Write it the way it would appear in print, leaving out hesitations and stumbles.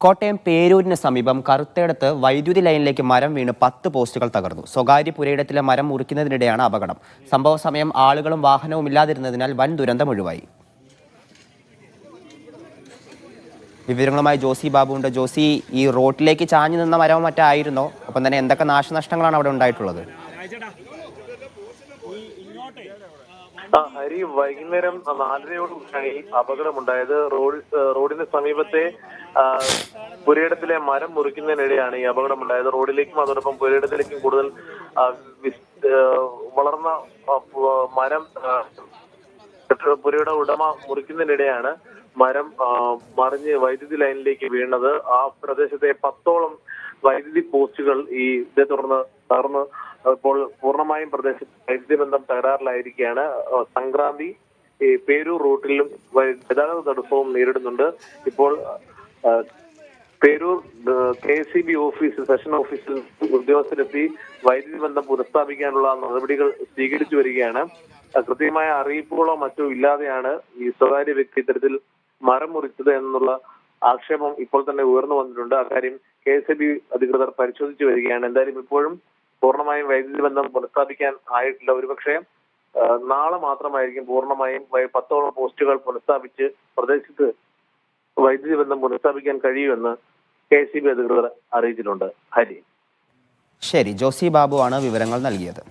കോട്ടയം പേരൂരിന് സമീപം കറുത്തേടത്ത് വൈദ്യുതി ലൈനിലേക്ക് മരം വീണ് 10 പോസ്റ്റുകൾ തകർന്നു. സ്വകാര്യ പുരയിടത്തിലെ മരം മുറിക്കുന്നതിനിടെയാണ് അപകടം. സംഭവ സമയം ആളുകളും വാഹനവും ഇല്ലാതിരുന്നതിനാൽ വൻ ദുരന്തം ഒഴിവായി. വിവരങ്ങളുമായി ജോസി ബാബുണ്ട്. ജോസി, ഈ റോഡിലേക്ക് ചാഞ്ഞു നിന്ന മരവും മറ്റായിരുന്നോ? ഒപ്പം തന്നെ എന്തൊക്കെ നാശനഷ്ടങ്ങളാണ് അവിടെ ഉണ്ടായിട്ടുള്ളത്? ഹരി, വൈകുന്നേരം 4:30 അപകടമുണ്ടായത്. റോഡിന് സമീപത്തെ പുരയിടത്തിലെ മരം മുറിക്കുന്നതിനിടെയാണ് ഈ അപകടമുണ്ടായത്. റോഡിലേക്കും അതോടൊപ്പം പുരയിടത്തിലേക്കും കൂടുതൽ വളർന്ന മരം പുരയുടെ ഉടമ മുറിക്കുന്നതിനിടെയാണ് മരം മറിഞ്ഞ് വൈദ്യുതി ലൈനിലേക്ക് വീണത്. ആ പ്രദേശത്തെ 10ഓളം വൈദ്യുതി പോസ്റ്റുകൾ ഇതേ തുടർന്ന് തകർന്ന് ഇപ്പോൾ പൂർണ്ണമായും പ്രദേശത്ത് വൈദ്യുതി ബന്ധം തകരാറിലായിരിക്കുകയാണ്. സംക്രാന്തി പേരൂർ റൂട്ടിലും ഗതാഗത തടസ്സവും നേരിടുന്നുണ്ട്. ഇപ്പോൾ പേരൂർ KCB ഓഫീസ്, സെഷൻ ഓഫീസിൽ ഉദ്യോഗസ്ഥരെത്തി വൈദ്യുതി ബന്ധം പുനഃസ്ഥാപിക്കാനുള്ള നടപടികൾ സ്വീകരിച്ചു വരികയാണ്. കൃത്യമായ അറിയിപ്പുകളോ മറ്റോ ഇല്ലാതെയാണ് ഈ സ്വകാര്യ വ്യക്തി ഇത്തരത്തിൽ മരം മുറിച്ചത് എന്നുള്ള ആക്ഷേപം ഇപ്പോൾ തന്നെ ഉയർന്നു വന്നിട്ടുണ്ട്. അക്കാര്യം KCB അധികൃതർ പരിശോധിച്ചു വരികയാണ്. എന്തായാലും ഇപ്പോഴും പൂർണ്ണമായും വൈദ്യുതി ബന്ധം പുനഃസ്ഥാപിക്കാൻ ആയിട്ടില്ല. ഒരുപക്ഷെ നാളെ മാത്രമായിരിക്കും പൂർണ്ണമായും 10ഓളം പോസ്റ്റുകൾ പുനഃസ്ഥാപിച്ച് പ്രദേശത്ത് വൈദ്യുതി ബന്ധം പുനഃസ്ഥാപിക്കാൻ കഴിയുമെന്ന് KCB അധികൃതർ അറിയിച്ചിട്ടുണ്ട്. ഹരി, ശരി, ജോസി ബാബു ആണ് വിവരങ്ങൾ നൽകിയത്.